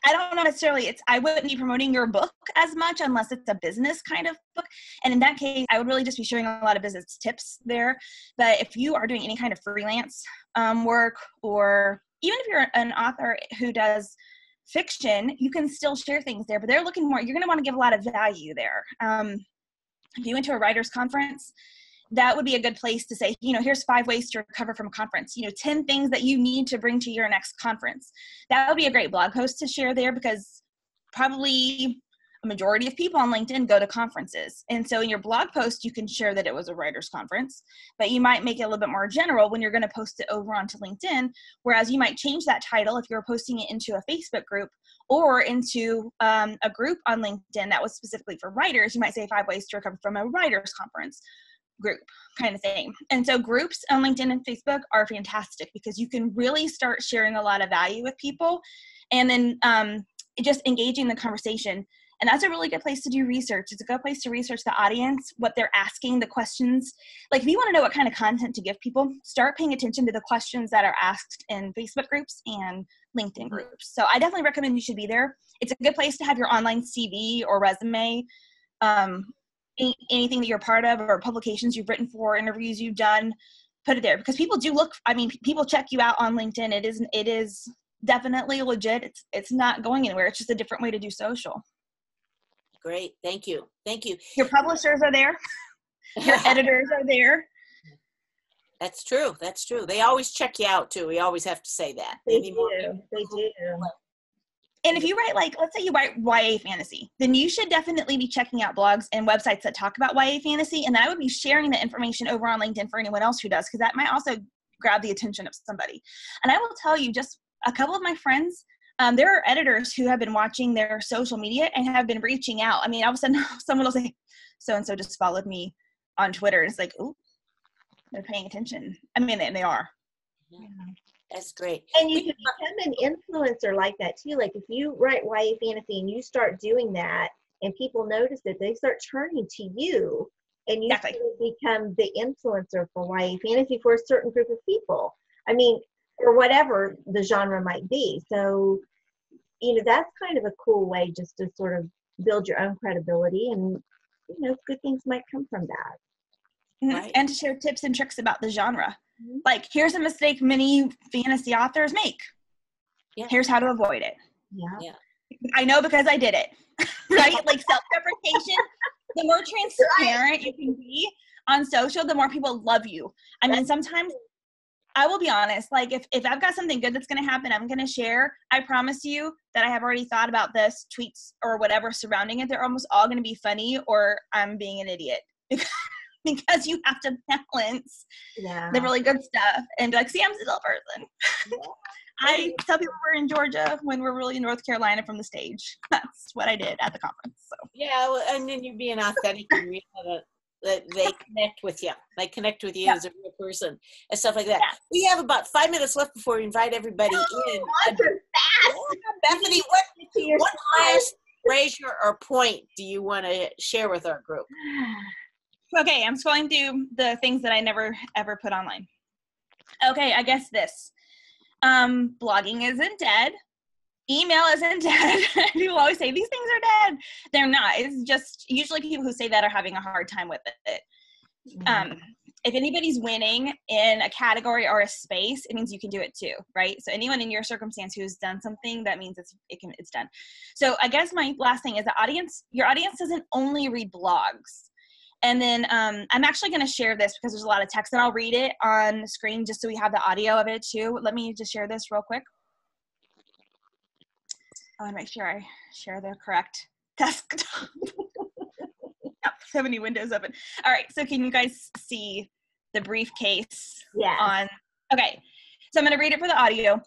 I don't know necessarily, I wouldn't be promoting your book as much unless it's a business kind of book. And in that case, I would really just be sharing a lot of business tips there. But if you are doing any kind of freelance work, or even if you're an author who does fiction, you can still share things there, but they're looking more, you're going to want to give a lot of value there. If you went to a writer's conference, that would be a good place to say, you know, here's 5 ways to recover from a conference, 10 things that you need to bring to your next conference. That would be a great blog post to share there because probably a majority of people on LinkedIn go to conferences. And so in your blog post, you can share that it was a writer's conference, but you might make it a little bit more general when you're going to post it over onto LinkedIn, whereas you might change that title if you're posting it into a Facebook group or into a group on LinkedIn that was specifically for writers. You might say 5 ways to recover from a writer's conference group kind of thing. And so groups on LinkedIn and Facebook are fantastic because you can really start sharing a lot of value with people and then just engaging the conversation. And that's a really good place to do research. It's a good place to research the audience, what they're asking, the questions. Like if you want to know what kind of content to give people, start paying attention to the questions that are asked in Facebook groups and LinkedIn groups. So I definitely recommend you should be there. It's a good place to have your online CV or resume, anything that you're part of or publications you've written for, interviews you've done, put it there because people do look, people check you out on LinkedIn. It is definitely legit. It's not going anywhere. It's just a different way to do social. Great. Thank you. Thank you. Your publishers are there. Your editors are there. That's true. That's true. They always check you out too. We always have to say that. They do. And if you write, like, let's say you write YA fantasy, then you should definitely be checking out blogs and websites that talk about YA fantasy. And I would be sharing the information over on LinkedIn for anyone else who does, because that might also grab the attention of somebody. And I will tell you, just a couple of my friends, there are editors who have been watching their social media and have been reaching out. I mean, all of a sudden someone will say, so-and-so just followed me on Twitter. It's like, ooh, they're paying attention. I mean, and they are. Yeah. That's great. And you can become an influencer like that too. Like if you write YA fantasy and you start doing that and people notice it, they start turning to you and you Exactly. become the influencer for YA fantasy for a certain group of people. I mean, or whatever the genre might be. So, that's kind of a cool way just to sort of build your own credibility, and good things might come from that. Right. And to share tips and tricks about the genre. Mhm. Like, here's a mistake many fantasy authors make. Yeah. Here's how to avoid it. Yeah. I know because I did it, right? Like, self-deprecation, the more transparent you can be on social, the more people love you. I mean, sometimes, I will be honest, like, if I've got something good that's going to happen, I'm going to share, I promise you that I have already thought about this, tweets or whatever surrounding it. They're almost all going to be funny, or I'm being an idiot. Because you have to balance the really good stuff and be like, see, I'm still a person. I tell people we're in Georgia when we're really in North Carolina from the stage. That's what I did at the conference. So. Yeah, well, and then you're being authentic and real, that they connect with you. They connect with you as a real person and stuff like that. Yeah. We have about 5 minutes left before we invite everybody in. Bethany, what last measure or point do you want to share with our group? Okay, I'm scrolling through the things that I never ever put online. Okay, I guess this. Blogging isn't dead. Email isn't dead. People always say these things are dead. They're not. It's just usually people who say that are having a hard time with it. If anybody's winning in a category or a space, it means you can do it too, right? So anyone in your circumstance who's done something, that means it's done. So I guess my last thing is your audience doesn't only read blogs. And then I'm actually going to share this because there's a lot of text, and I'll read it on screen just so we have the audio of it too. Let me just share this real quick. I want to make sure I share the correct desktop. Yep, so many windows open. All right, so can you guys see the briefcase? Yeah. Okay, so I'm going to read it for the audio.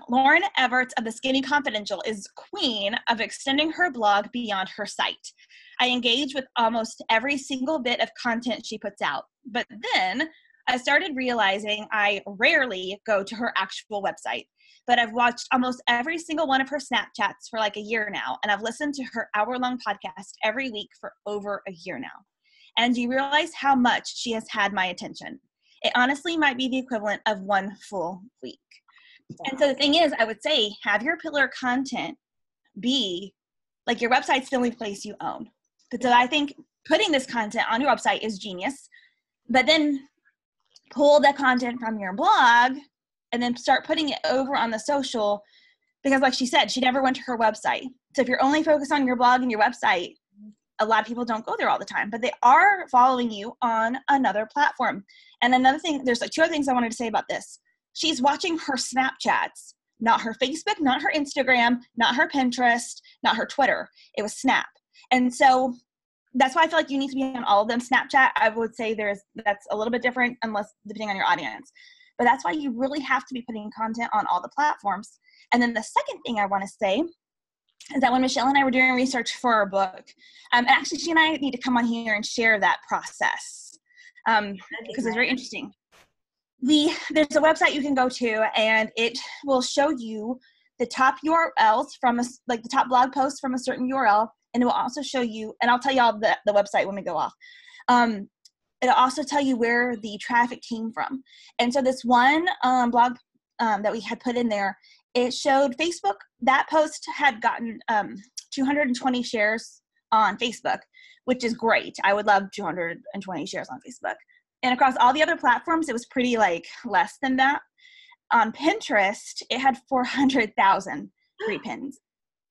Lauren Evarts of the Skinny Confidential is queen of extending her blog beyond her site. I engage with almost every single bit of content she puts out. But then I started realizing I rarely go to her actual website. But I've watched almost every single one of her Snapchats for like a year now. And I've listened to her hour-long podcast every week for over a year now. And do you realize how much she has had my attention? It honestly might be the equivalent of one full week. And so the thing is, I would say, have your pillar content be, like, your website's the only place you own. But so I think putting this content on your website is genius. But then pull the content from your blog and then start putting it over on the social, because like she said, she never went to her website. So if you're only focused on your blog and your website, a lot of people don't go there all the time, but they are following you on another platform. And another thing, there's like 2 other things I wanted to say about this. She's watching her Snapchats, not her Facebook, not her Instagram, not her Pinterest, not her Twitter. It was Snap. And so that's why I feel like you need to be on all of them. Snapchat, I would say that's a little bit different unless depending on your audience. But that's why you really have to be putting content on all the platforms. And then the second thing I want to say is that when Michelle and I were doing research for our book, and actually she and I need to come on here and share that process because it's very interesting. There's a website you can go to, and it will show you the top URLs from the top blog posts from a certain URL, and it will also show you, and I'll tell you all the website when we go off. It'll also tell you where the traffic came from. And so this one blog that we had put in there, it showed Facebook. That post had gotten 220 shares on Facebook, which is great. I would love 220 shares on Facebook. And across all the other platforms, it was pretty less than that. On Pinterest, it had 400,000 repins.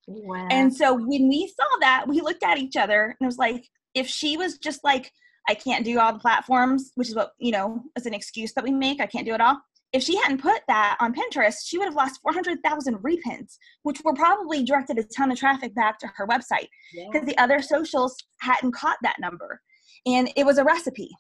Wow. And so when we saw that, we looked at each other and it was like, if she was just like, I can't do all the platforms, which is what, is an excuse that we make. I can't do it all. If she hadn't put that on Pinterest, she would have lost 400,000 repins, which were probably directed a ton of traffic back to her website because the other socials hadn't caught that number. And it was a recipe.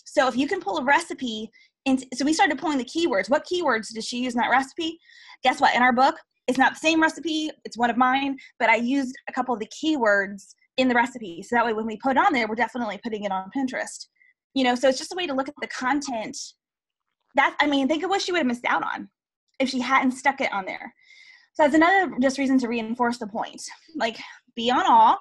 So if you can pull a recipe, so we started pulling the keywords. What keywords does she use in that recipe? Guess what? In our book, it's not the same recipe. It's one of mine, but I used a couple of the keywords in the recipe. So that way when we put it on there, we're definitely putting it on Pinterest. So it's just a way to look at the content. Think of what she would have missed out on if she hadn't stuck it on there. So that's another just reason to reinforce the point. Like, be on all,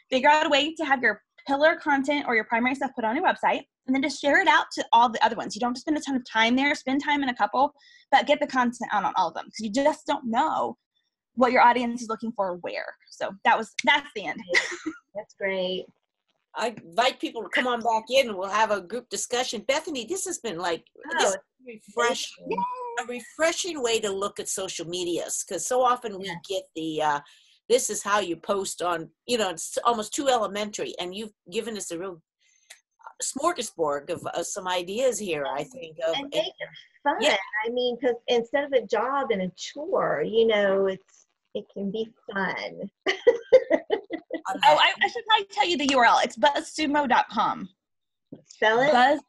figure out a way to have your pillar content or your primary stuff put on your website, and then just share it out to all the other ones. You don't have to spend a ton of time there, spend time in a couple, but get the content out on all of them because you just don't know what your audience is looking for where. So that's the end. That's great. I invite people to come on back in and we'll have a group discussion. Bethany, this has been like this a refreshing way to look at social medias, because so often we get the this is how you post on, it's almost too elementary, and you've given us a real smorgasbord of some ideas here, I think. And make it fun. Yeah. I mean, because instead of a job and a chore, it can be fun. I should probably tell you the URL. It's buzzsumo.com. Spell it? Buzz,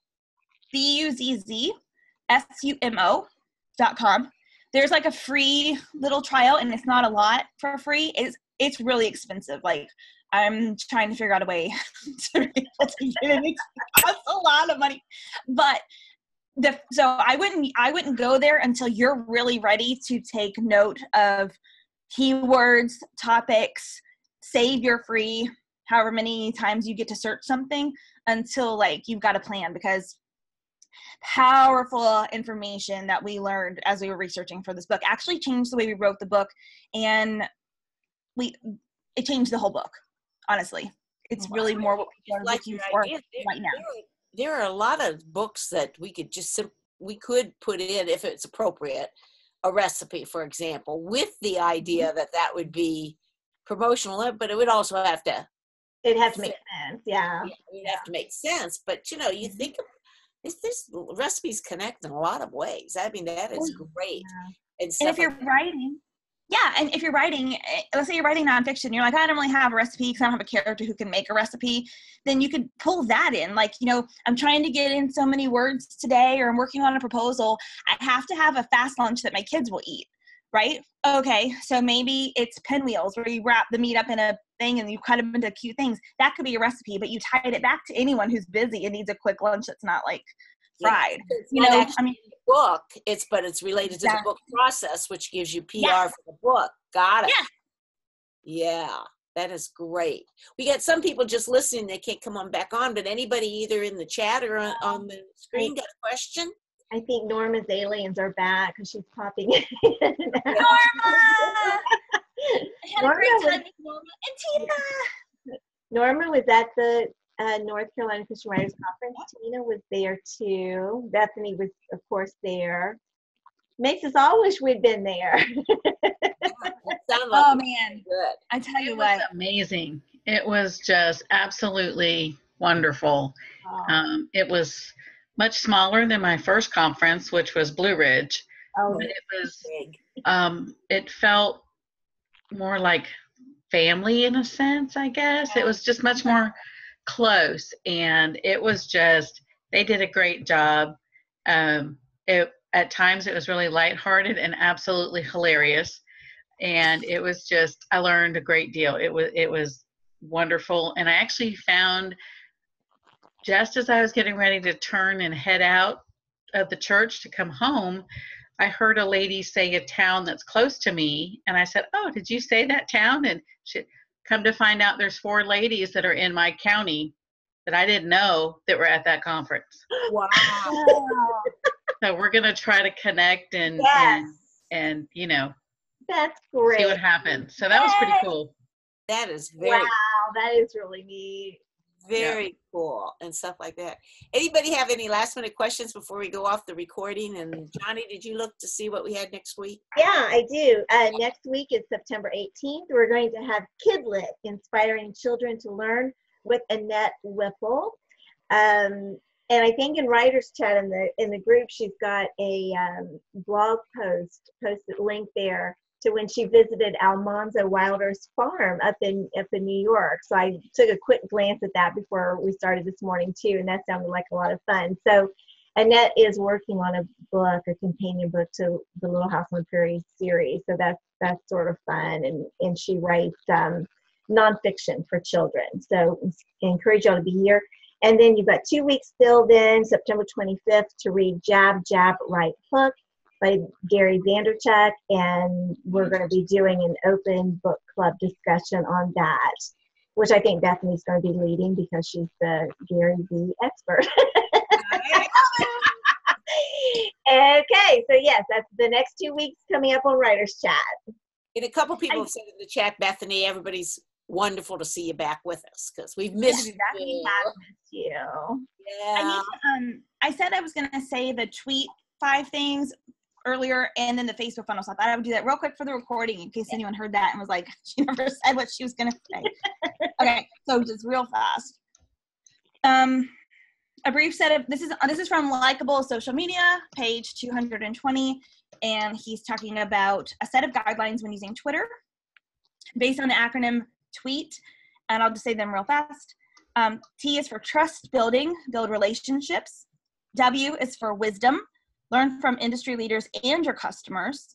BUZZSUMO.com. There's like a free little trial, and it's not a lot for free. It's really expensive. Like, I'm trying to figure out a way to be able to get it. It costs a lot of money. But so I wouldn't go there until you're really ready to take note of keywords, topics, save your free however many times you get to search something, until like you've got a plan, because powerful information that we learned as we were researching for this book actually changed the way we wrote the book, and it changed the whole book. Honestly, it's really more what people are looking for right now. There are a lot of books that we could put in, if it's appropriate, a recipe, for example, with the idea that would be promotional, but it would also have to. It'd have to make sense, yeah. It'd have to make sense, but you think of this recipes connect in a lot of ways. I mean, that is great. Yeah. And if you're writing. Yeah, and if you're writing, let's say you're writing nonfiction, you're like, I don't really have a recipe because I don't have a character who can make a recipe, then you could pull that in. Like, I'm trying to get in so many words today, or I'm working on a proposal. I have to have a fast lunch that my kids will eat, right? Okay, so maybe it's pinwheels, where you wrap the meat up in a thing and you cut them into cute things. That could be a recipe, but you tied it back to anyone who's busy and needs a quick lunch that's not like fried. Book, but it's related to the book process, which gives you PR for the book. Got it. Yeah, that is great. We got some people just listening, they can't come on back on, but anybody either in the chat or on the screen got a question? I think Norma's aliens are back because she's popping in. Norma! I had a great time with Norma and Tina. Norma was at the North Carolina Christian Writers Conference. Tina was there too. Bethany was, of course, there. Makes us all wish we'd been there. Oh man, good. I tell you what, amazing. It was just absolutely wonderful. It was much smaller than my first conference, which was Blue Ridge. But it was big. It felt more like family in a sense, I guess. It was just much more close, and it was just, they did a great job. At times it was really lighthearted and absolutely hilarious, and it was just, I learned a great deal. It was wonderful, and I actually found, just as I was getting ready to turn and head out of the church to come home, I heard a lady say a town that's close to me, and I said, "Oh, did you say that town?" And she come to find out there's 4 ladies that are in my county that I didn't know that were at that conference. Wow. So we're going to try to connect and that's great. See what happens. So that was pretty cool. That is very that is really neat. Very cool and stuff like that. Anybody have any last minute questions before we go off the recording? And Johnny, did you look to see what we had next week? Yeah, I do. Next week is September 18th. We're going to have Kidlit, Inspiring Children to Learn, with Annette Whipple. And I think in Writer's Chat in the group, she's got a blog posted link there to when she visited Almanzo Wilder's farm up in New York. So I took a quick glance at that before we started this morning too, and that sounded like a lot of fun. So Annette is working on a book, a companion book to the Little House on the Prairie series. So that's sort of fun, and she writes nonfiction for children. So I encourage y'all to be here. And then you've got 2 weeks still then, September 25th, to read Jab, Jab, Right Hook by Gary Vanderchuck, and we're going to be doing an open book club discussion on that, which I think Bethany's going to be leading because she's the Gary V expert. Okay, so yes, that's the next 2 weeks coming up on Writer's Chat. And a couple people have said in the chat, Bethany, everybody's wonderful to see you back with us because we've missed you. We have missed you. Yeah. I said I was going to say the tweet 5 things earlier and then the Facebook funnel. So I thought I would do that real quick for the recording in case anyone heard that and was like, she never said what she was going to say. Okay, so just real fast. A brief set of, this is from Likeable Social Media, page 220, and he's talking about a set of guidelines when using Twitter based on the acronym TWEET, and I'll just say them real fast. T is for trust building, build relationships. W is for wisdom, learn from industry leaders and your customers.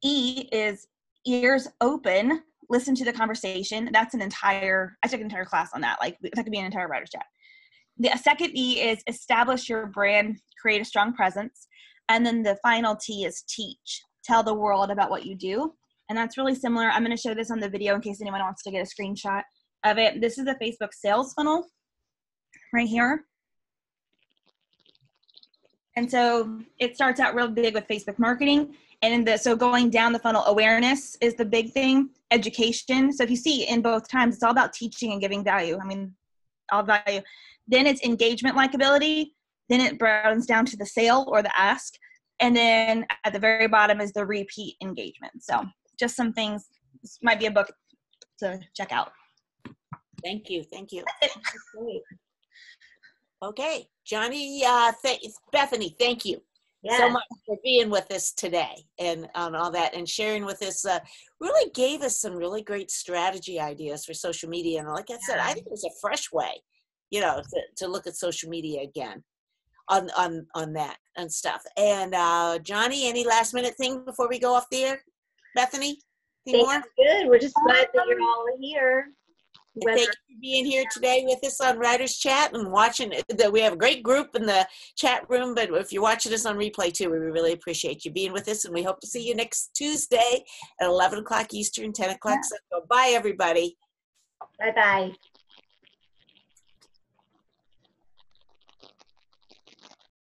E is ears open, listen to the conversation. That's I took an entire class on that. Like, that could be an entire writer's chat. The second E is establish your brand, create a strong presence. And then the final T is teach, tell the world about what you do. And that's really similar. I'm going to show this on the video in case anyone wants to get a screenshot of it. This is a Facebook sales funnel right here. And so it starts out real big with Facebook marketing. And so going down the funnel, awareness is the big thing, education. So if you see in both times, it's all about teaching and giving value. I mean, all value. Then it's engagement, likability. Then it browns down to the sale or the ask. And then at the very bottom is the repeat engagement. So just some things. This might be a book to check out. Thank you. Thank you. Okay. Johnny, Bethany, thank you so much for being with us today and on all that and sharing with us. Really gave us some really great strategy ideas for social media. And like I said, I think it was a fresh way, to look at social media again on that and stuff. And Johnny, any last minute thing before we go off the air? Bethany, any more? Good. We're just glad that you're all here. Thank you for being here today with us on Writers Chat and watching. We have a great group in the chat room, but if you're watching us on replay too, we really appreciate you being with us, and we hope to see you next Tuesday at 11 o'clock Eastern, 10 o'clock Central. Bye, everybody. Bye-bye.